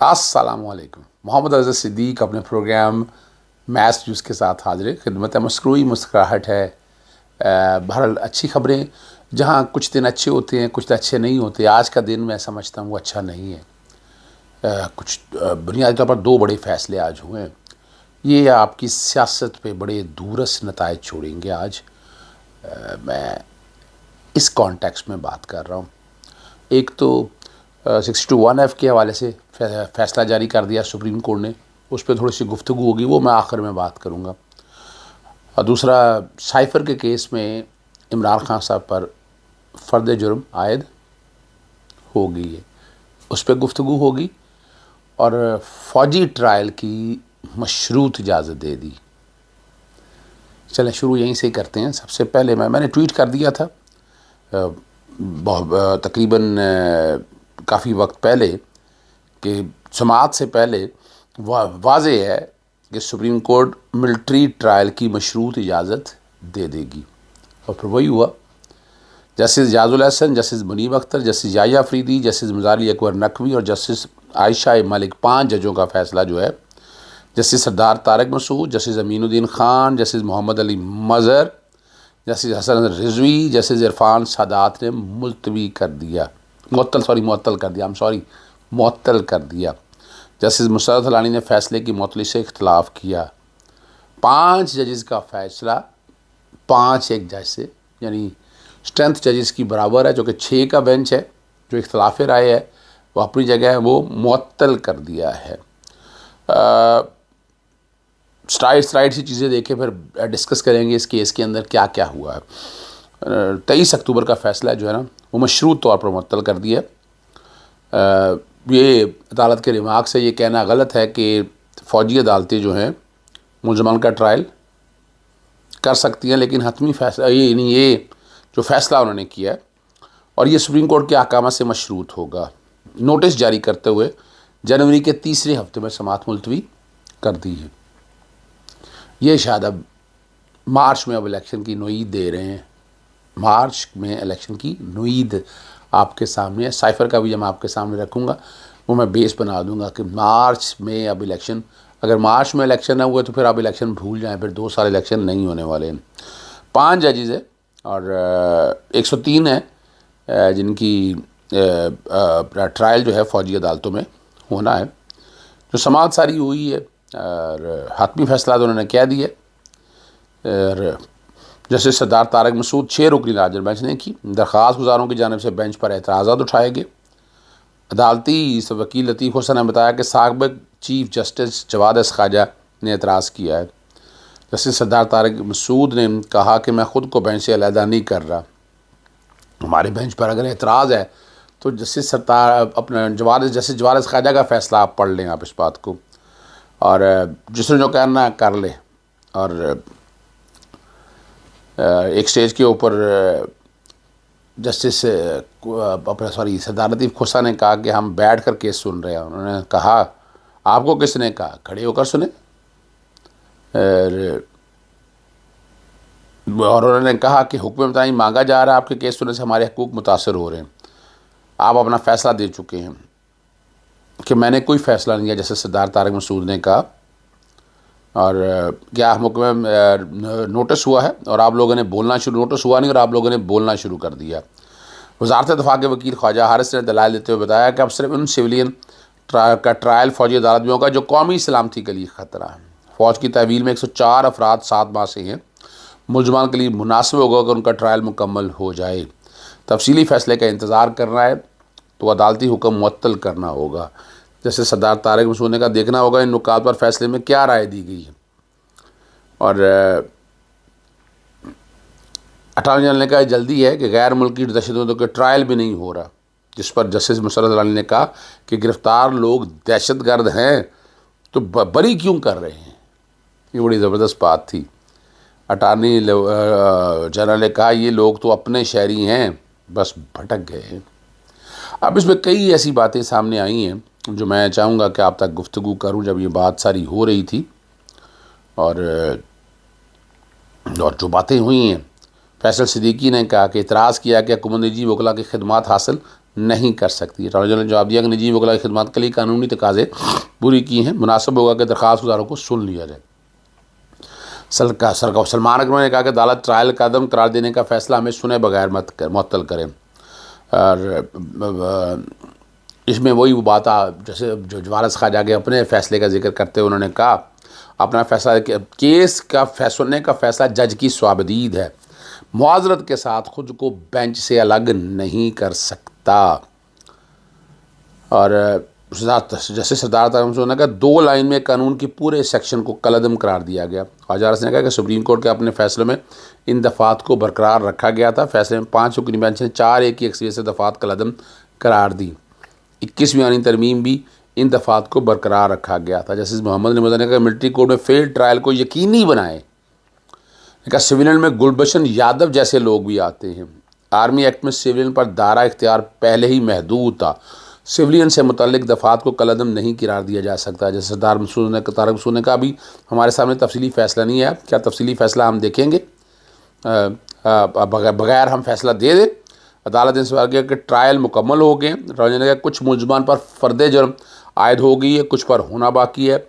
अस्सलामुअलैकुम। मोहम्मद अज़हर सिद्दीक़ अपने programme math views के साथ हाजिर खिदमत। मसरूई मुस्कुराहट है। बहरहाल अच्छी खबरें, जहाँ कुछ दिन अच्छे होते हैं कुछ अच्छे नहीं होते। आज का दिन मैं समझता हूँ वो अच्छा नहीं है। कुछ बुनियादी तौर पर दो बड़े फ़ैसले आज हुए हैं। ये आपकी सियासत पे बड़े दूरस नताइज छोड़ेंगे। आज मैं इस कॉन्टेक्स्ट में बात कर रहा हूँ। एक तो 62(1) के हवाले से फ़ैसला जारी कर दिया सुप्रीम कोर्ट ने, उस पर थोड़ी सी गुफ्तगू होगी, वो मैं आखिर में बात करूँगा। और दूसरा, साइफ़र के केस में इमरान खान साहब पर फ़र्द जुर्म आयद हो गई है, उस पर गुफ्तगू होगी। और फ़ौजी ट्रायल की मशरूत इजाज़त दे दी। चलें शुरू यहीं से ही करते हैं। सबसे पहले मैंने ट्वीट कर दिया था तकरीबन काफ़ी वक्त पहले कि समाअत से पहले वाज़े है कि सुप्रीम कोर्ट मिलिट्री ट्रायल की मशरूत इजाज़त दे देगी। और फिर वही हुआ। Justice Jajul Hasan, justice Munib Akhtar, justice Yahya Afridi, justice Muzali Akbar Naqvi और जस्टिस आयशा मलिक, 5 जजों का फ़ैसला जो है, justice Sardar Tariq Masood, justice Aminuddin Khan, justice Muhammad Ali Mazhar, justice Hasan Rizvi, justice Irfan Saadat ने मुलतवी कर दिया, मुअत्तल कर दिया। जस्टिस मुसर्रत हलानी ने फ़ैसले की मुअत्तली से इख्तलाफ किया। 5 जजेस का फ़ैसला 5 एक जज से, यानी स्ट्रेंथ जजेस की बराबर है, जो कि 6 का बेंच है। जो इख्तलाफ राय है वो अपनी जगह है, वो मुअत्तल कर दिया है। स्लाइड सी चीज़ें देखें, फिर डिस्कस करेंगे इस केस के अंदर क्या क्या हुआ है। 23 अक्टूबर का फ़ैसला जो है ना, वो मशरूत तौर पर मुअत्तल कर दिया। ये अदालत के रिमार्क से ये कहना गलत है कि फ़ौजी अदालतें जो हैं मुलज़मान का ट्रायल कर सकती हैं, लेकिन हतमी फ़ैसला ये जो फ़ैसला उन्होंने किया है और ये सुप्रीम कोर्ट के अहकाम से मशरूत होगा। नोटिस जारी करते हुए जनवरी के तीसरे हफ्ते में समाअत मुलतवी कर दी है। ये शायद अब मार्च में अब इलेक्शन की नुईद दे रहे हैं। मार्च में इलेक्शन की नुईद आपके सामने है। साइफ़र का भी जब मैं आपके सामने रखूँगा वो मैं बेस बना दूँगा कि मार्च में अब इलेक्शन, अगर मार्च में इलेक्शन ना हुआ तो फिर आप इलेक्शन भूल जाएँ, फिर 2 साल इलेक्शन नहीं होने वाले हैं। 5 जजेज़ है और 103 है जिनकी ट्रायल जो है फ़ौजी अदालतों में होना है। जो समाअत सारी हुई है और हतमी फ़ैसला तो उन्होंने कह दिया। और justice Sardar Tariq Masood 6 रुकनी larger bench ने की। दरख्वास्त गुज़ारों की जानिब से बेंच पर एतराज़ात उठाए गए। अदालती वकील लतीफ़ हुसैन ने बताया कि साबिक़ चीफ जस्टिस जवाद ख़ाजा ने एतराज़ किया है। जस्टिस सरदार तारक मसूद ने कहा कि मैं ख़ुद को बेंच से अलहदा नहीं कर रहा। हमारे बेंच पर अगर एतराज़ है तो जस्टिस सरदार अपने जस्टिस जवाद ख़ाजा का फ़ैसला आप पढ़ लें, आप इस बात को, और जिसने जो करना कर ले। और एक स्टेज के ऊपर जस्टिस सरदार लतीफ़ खुसा ने कहा कि हम बैठ कर केस सुन रहे हैं। उन्होंने कहा आपको किसने कहा, खड़े होकर सुने। और उन्होंने कहा कि हुक्म बताई मांगा जा रहा है, आपके केस सुनने से हमारे हकूक़ मुतासर हो रहे हैं। आप अपना फ़ैसला दे चुके हैं। कि मैंने कोई फ़ैसला नहीं लिया, जैसे सरदार तारक मसूद ने कहा। और क्या हुक्म नोटिस हुआ है और आप लोगों ने बोलना शुरू, नोटिस हुआ नहीं और आप लोगों ने बोलना शुरू कर दिया। वज़ारत दफ़ा के वकील ख्वाजा हारिस ने दलाइल देते हुए बताया कि अब सिर्फ उन सिविलियन का ट्रायल फ़ौजी अदालत में होगा जो कौमी सलामती के लिए ख़तरा है। फ़ौज की तहवील में 104 अफराद 7 माह से हैं। मुलज़मान के लिए मुनासिब होगा कि उनका ट्रायल मुकम्मल हो जाए। तफसीली फ़ैसले का इंतज़ार करना है तो अदालती हुक्म मुअत्तल करना होगा। जैसे सरदार तारक मसूद ने का देखना होगा इन नुकात पर फ़ैसले में क्या राय दी गई है। और अटॉर्नी जनरल ने कहा जल्दी है कि गैर मुल्की दहशतगर्दों के ट्रायल भी नहीं हो रहा, जिस पर जस्टिस मुसर्रत हलानी ने कहा कि गिरफ़्तार लोग दहशतगर्द हैं तो बरी क्यों कर रहे हैं। ये बड़ी ज़बरदस्त बात थी। अटॉर्नी जनरल ने कहा ये लोग तो अपने शहरी हैं, बस भटक गए हैं। अब इसमें कई ऐसी बातें सामने आई हैं जो मैं चाहूँगा कि आप तक गुफ्तगू करूँ। जब ये बात सारी हो रही थी और जो बातें हुई हैं, फैसल सिद्दीकी ने कहा कि इतराज़ किया कि हुकूमत निजी वकला की खिदमात हासिल नहीं कर सकती। अटॉर्नी जनरल ने जवाब दिया कि निजी वकला की खिदमत के लिए कानूनी तकाजे पूरी की हैं, मुनासिब होगा कि दरख्वास्त गुजारों को सुन लिया जाए। सलमान अकबर ने कहा कि अदालत ट्रायल का अदम करार देने का फैसला हमें सुने बगैर मुअत्तल करें। और इसमें वही वो बात जैसे जो जवारस ख्वाजा के अपने फ़ैसले का जिक्र करते हुए उन्होंने कहा अपना फैसला केस का सुनने का फ़ैसला जज की स्वाबदीद है, मुआज़रत के साथ खुद को बेंच से अलग नहीं कर सकता। और जैसे सरदार ने कहा 2 लाइन में कानून के पूरे सेक्शन को कलअदम करार दिया गया। ख्वाजा ने कहा कि सुप्रीम कोर्ट के अपने फैसले में इन दफ़ात को बरकरार रखा गया था। फैसले में 5 रुकनी बेंच ने 4-1 की अक्सरियत से दफ़ात कलअदम करार दी। 21वीं आईनी तरमीम भी इन दफ़ात को बरकरार रखा गया था। जस्टिस मोहम्मद ने कहा मिलिट्री कोर्ट में फेल ट्रायल को यकीनी बनाए। कहा सिविलियन में गुलबशन यादव जैसे लोग भी आते हैं। आर्मी एक्ट में सिविलियन पर दायरा इख्तियार पहले ही महदूद था। सिविलियन से मुतल्लिक दफ़ात को कलअदम नहीं करार दिया जा सकता। जैसे सरदार तारक मसूद ने कहा अभी हमारे सामने तफसीली फ़ैसला नहीं है, क्या तफसीली फ़ैसला हम देखेंगे, बगैर हम फैसला दे दें। अदालत ने सवाल किया कि ट्रायल मुकम्मल हो गए। अटॉर्नी ने कहा कुछ मुलजमान पर फ़र्द जुर्म आयद हो गई है, कुछ पर होना बाकी है।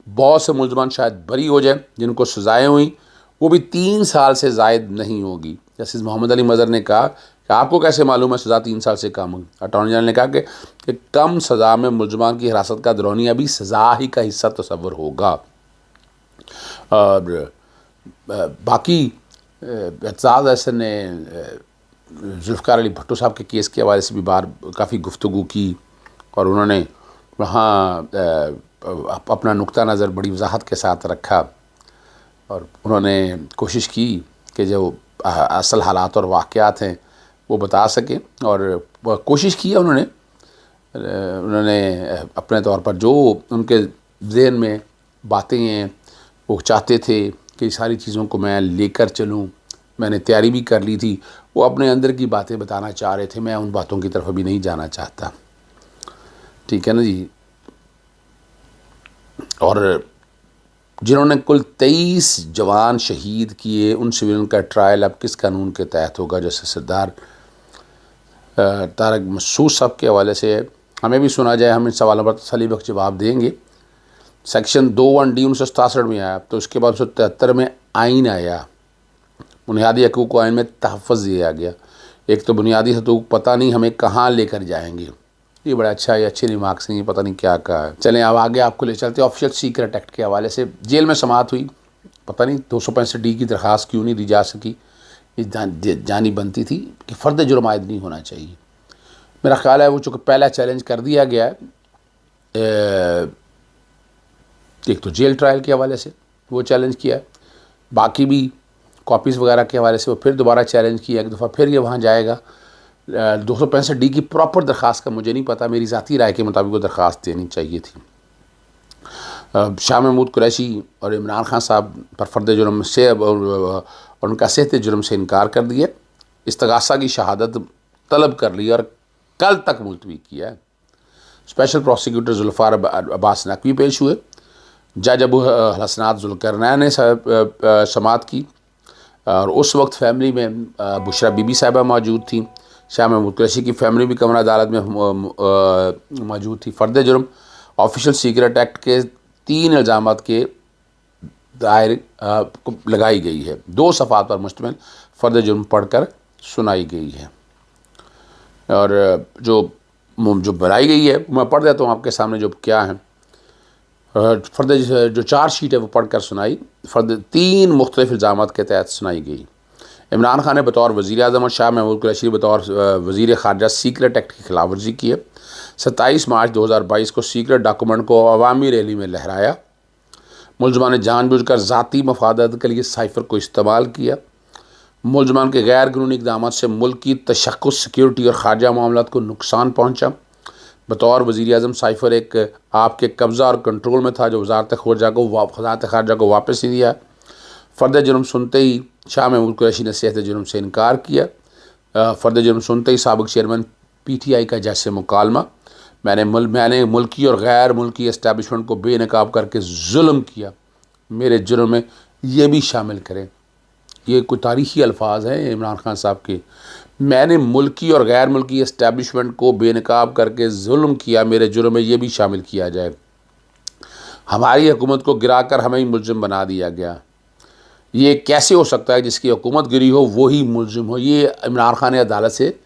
बहुत से मुलजमान शायद बरी हो जाए जिनको सज़ाएँ हुई वो भी 3 साल से ज़ायद नहीं होगी। जस्टिस मोहम्मद अली मज़हर ने कहा कि आपको कैसे मालूम है सज़ा 3 साल से कम हुई। अटॉर्नी जनरल ने कहा कि कम सज़ा में मुलजमान की हिरासत का दौरानिया भी सज़ा ही का हिस्सा तस्वर होगा। और बाकी एतजाज़ अहसन ने जुल्फ़िकार अली भुट्टो साहब के केस के हवाले से भी काफ़ी गुफ्तगू की और उन्होंने वहाँ अपना नुक्ता नज़र बड़ी वजाहत के साथ रखा और उन्होंने कोशिश की कि जो असल हालात और वाक़यात हैं वो बता सकें। और कोशिश की है उन्होंने अपने तौर पर जो उनके ज़हन में बातें हैं वो चाहते थे कि सारी चीज़ों को मैं लेकर चलूँ। मैंने तैयारी भी कर ली थी, वो अपने अंदर की बातें बताना चाह रहे थे, मैं उन बातों की तरफ अभी नहीं जाना चाहता। ठीक है ना जी। और जिन्होंने कुल 23 जवान शहीद किए उन सिविलियन का ट्रायल अब किस कानून के तहत होगा। जैसे सरदार तारक मसूद साहब के हवाले से हमें भी सुना जाए, हम इन सवालों पर तसल्ली बख्श जवाब देंगे। सेक्शन 2(1)D 1967 में आया, तो उसके बाद 1973 में आइन आया, बुनियादी हकूक़ को आइन में तहफ़्फ़ुज़ दिया गया। एक तो बुनियादी हकूक़ पता नहीं हमें कहाँ लेकर जाएंगे, ये बड़ा अच्छा है, अच्छे रिमार्क्स हैं, पता नहीं क्या कहा है। चलें अब आगे आपको ले चलते हैं। ऑफिशियल सीक्रेट एक्ट के हवाले से जेल में समाअत हुई, पता नहीं 265D की दरख्वास्त क्यों नहीं दी जा सकी। ये जानी बनती थी कि फ़र्द जुर्म आयद नहीं होना चाहिए। मेरा ख्याल है वो चूँकि पहला चैलेंज कर दिया गया है, एक तो जेल ट्रायल के हवाले से वो चैलेंज किया है, बाकी भी कॉपीज़ वगैरह के हवाले से वो फिर दोबारा चैलेंज किया, एक दफ़ा फिर ये वहाँ जाएगा। 265D की प्रॉपर दरख्वास्त का मुझे नहीं पता, मेरी ज़ाती राय के मुताबिक वो दरख्वास्त देनी चाहिए थी। शाह महमूद कुरैशी और इमरान खान साहब पर फ़र्द जुर्म से और उनका सेहत जुर्म से इनकार कर दिया, इस्तगासा की शहादत तलब कर ली और कल तक मुलतवी किया है। स्पेशल प्रोसिक्यूटर जुल्फ़ार अब्बास नकवी पेश हुए, जज अबू हसनात जुल्करनैन ने समाअत की और उस वक्त फैमिली में बुशरा बीबी साहिबा मौजूद थी। शाह महमूद कुरैशी की फैमिली भी कमरा अदालत में मौजूद थी। फ़र्द जुर्म ऑफिशियल सीक्रेट एक्ट के 3 इल्ज़ामात के दायर लगाई गई है। 2 सफ़ात पर मुश्तमिल फ़र्द जुर्म पढ़कर सुनाई गई है और जो बनाई गई है मैं पढ़ देता हूँ आपके सामने जो क्या है। फ़र्द जो चार्जशीट है वो पढ़कर सुनाई। फ़र्द 3 मुख्तलिफ़ इल्ज़ामात के तहत सुनाई गई। इमरान खान ने बतौर वज़ीर आज़म और शाह महमूद कुरैशी बतौर वज़ीर ख़ारजा सीक्रेट एक्ट की खिलाफ वर्जी की है। 27 मार्च 2022 को सीक्रेट डॉक्यूमेंट को अवामी रैली में लहराया। मुलज़मान ने जानबूझकर ज़ाती मफादत के लिए साइफ़र को इस्तेमाल किया। मुलज़मान के गैर कानूनी इक़दामात से मुल्क की तशख़्ख़ुस, सिक्योरिटी और ख़ारजा मामलात को नुकसान पहुँचा। बतौर वज़ीर आज़म साइफ़र एक आपके कब्ज़ा और कंट्रोल में था जो वज़ारत ख़ारजा को वापस नहीं दिया। फ़र्द जुर्म सुनते ही शाह महमूद कुरैशी ने सेहत जुर्म से इनकार किया। फ़र्द जुर्म सुनते ही साबिक़ चेयरमैन PTI का जज से मुकालमा, मैंने मुल्की और गैर मुल्की इस्टेब्लिशमेंट को बेनकाब करके जुल्म किया, मेरे जुर्म में ये भी शामिल करें। ये कोई तारीख़ी अल्फाज हैं इमरान खान साहब के। मैंने मुल्की और गैर मुल्की इस्टेब्लिशमेंट को बेनकाब करके जुल्म किया, मेरे जुर्म में ये भी शामिल किया जाए। हमारी हुकूमत को गिराकर हमें ही मुलजिम बना दिया गया। ये कैसे हो सकता है जिसकी हुकूमत गिरी हो वही मुलजिम हो? ये इमरान खान ने अदालत से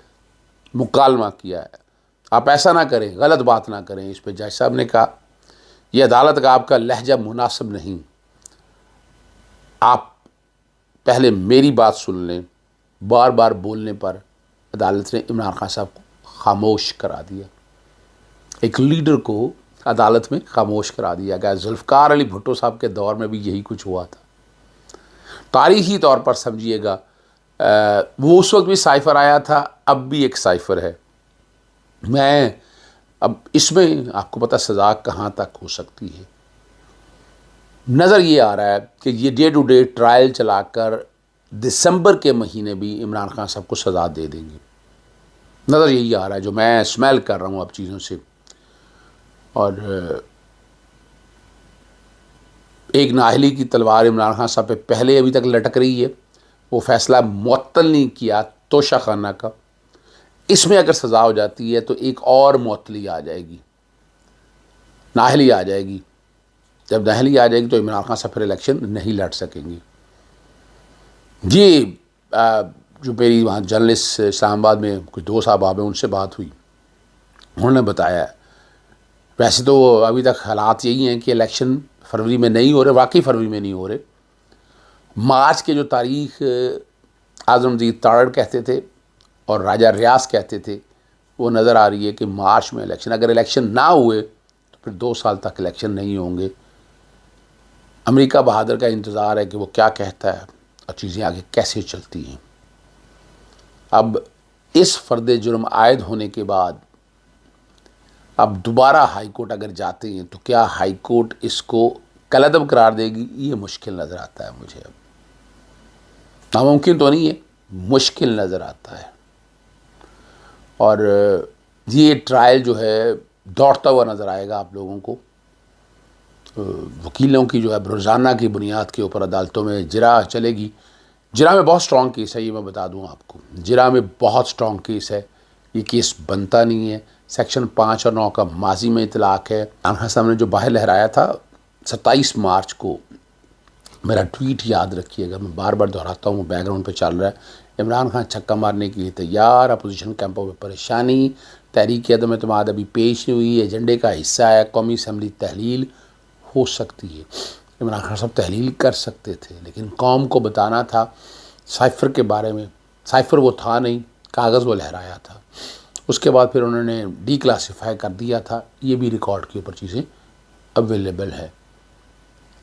मुकालमा किया है। आप ऐसा ना करें, गलत बात ना करें। इस पर जज साहब ने कहा यह अदालत का आपका लहजा मुनासिब नहीं, आप पहले मेरी बात सुन लें। बार बार बोलने पर अदालत ने इमरान खान साहब को खामोश करा दिया। एक लीडर को अदालत में खामोश करा दिया गया। जुल्फ़िकार अली भुट्टो साहब के दौर में भी यही कुछ हुआ था। तारीख़ी तौर पर समझिएगा, वो उस वक्त भी साइफ़र आया था, अब भी एक साइफ़र है। मैं अब इसमें आपको पता सज़ा कहाँ तक हो सकती है। नज़र ये आ रहा है कि ये डे टू डे ट्रायल चलाकर दिसंबर के महीने भी इमरान खान साहब को सज़ा दे देंगे। नज़र यही आ रहा है, जो मैं स्मेल कर रहा हूँ अब चीज़ों से। और एक नाअहली की तलवार इमरान खान साहब पे पहले अभी तक लटक रही है। वो फ़ैसला मुअत्तल नहीं किया तोशा खाना का। इसमें अगर सज़ा हो जाती है तो एक और मुअत्तली आ जाएगी, नाअहली आ जाएगी। जब नाअहली आ जाएगी तो इमरान खान साहब फिर इलेक्शन नहीं लड़ सकेंगे। ये जो मेरी वहाँ जर्नलिस्ट इस्लामाबाद में कुछ दोस्त साहब हैं, उनसे बात हुई, उन्होंने बताया वैसे तो अभी तक हालात यही हैं कि इलेक्शन फरवरी में नहीं हो रहे, वाकई फरवरी में नहीं हो रहे। मार्च के जो तारीख आज़मदीद तारड़ कहते थे और राजा रियाज कहते थे, वो नज़र आ रही है कि मार्च में इलेक्शन। अगर इलेक्शन ना हुए तो फिर 2 साल तक इलेक्शन नहीं होंगे। अमेरिका बहादुर का इंतज़ार है कि वो क्या कहता है और चीज़ें आगे कैसे चलती हैं। अब इस फ़र्द जुर्म आयद होने के बाद अब दोबारा हाई कोर्ट अगर जाते हैं तो क्या हाई कोर्ट इसको कलअदब करार देगी? ये मुश्किल नज़र आता है मुझे। अब नामुमकिन तो नहीं है, मुश्किल नज़र आता है। और ये ट्रायल जो है दौड़ता हुआ नज़र आएगा आप लोगों को। वकीलों की जो है रोज़ाना की बुनियाद के ऊपर अदालतों में जिरा चलेगी। जिरा में बहुत स्ट्रॉन्ग केस है, ये मैं बता दूं आपको। जिरा में बहुत स्ट्रॉन्ग केस है, ये केस बनता नहीं है। सेक्शन 5 और 9 का माजी में इतलाक़ है। इमरान खान साहब ने जो बाहर लहराया था 27 मार्च को, मेरा ट्वीट याद रखिएगा, मैं बार बार दोहराता हूँ, बैकग्राउंड पे चल रहा है। इमरान खान छक्का मारने के लिए तैयार, अपोजिशन कैंपों में परेशानी, तहरीक अदम एतमाद अभी पेश नहीं हुई, एजेंडे का हिस्सा है, कौमी असम्बली तहलील हो सकती है। इमरान खान साहब तहलील कर सकते थे, लेकिन कौम को बताना था साइफ़र के बारे में। साइफ़र वो था नहीं, कागज़ वो लहराया था। उसके बाद फिर उन्होंने डीक्लासीफाई कर दिया था। ये भी रिकॉर्ड के ऊपर चीज़ें अवेलेबल है।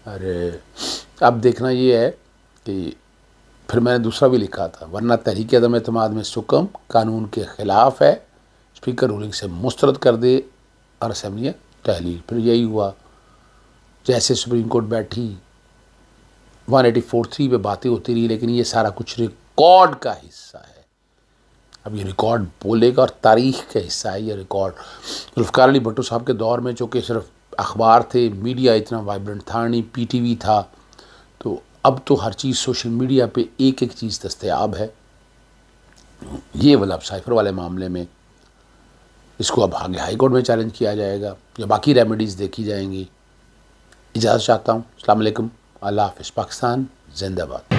अरे अब देखना ये है कि फिर मैंने दूसरा भी लिखा था, वरना तहरीक अदम एतमाद में सुकम कानून के ख़िलाफ़ है, स्पीकर रूलिंग से मुस्तरद कर दे और असम्बली तहलील। फिर यही हुआ, जैसे सुप्रीम कोर्ट बैठी 184(3) पे बातें होती रही, लेकिन ये सारा कुछ रिकॉर्ड का हिस्सा है। अब ये रिकॉर्ड बोलेगा और तारीख़ का हिस्सा है ये रिकॉर्ड। जुल्फ़िकार अली भुट्टो साहब के दौर में चूँकि सिर्फ अखबार थे, मीडिया इतना वाइब्रेंट था नहीं, PTV था, तो अब तो हर चीज़ सोशल मीडिया पे एक एक चीज़ दस्तयाब है। ये वाला साइफ़र वाले मामले में इसको अब आगे हाई कोर्ट में चैलेंज किया जाएगा या बाकी रेमेडीज़ देखी जाएंगी। इजाज़त चाहता हूँ। अस्सलाम वालेकुम, अल्लाह हाफ़िज़। पाकिस्तान जिंदाबाद।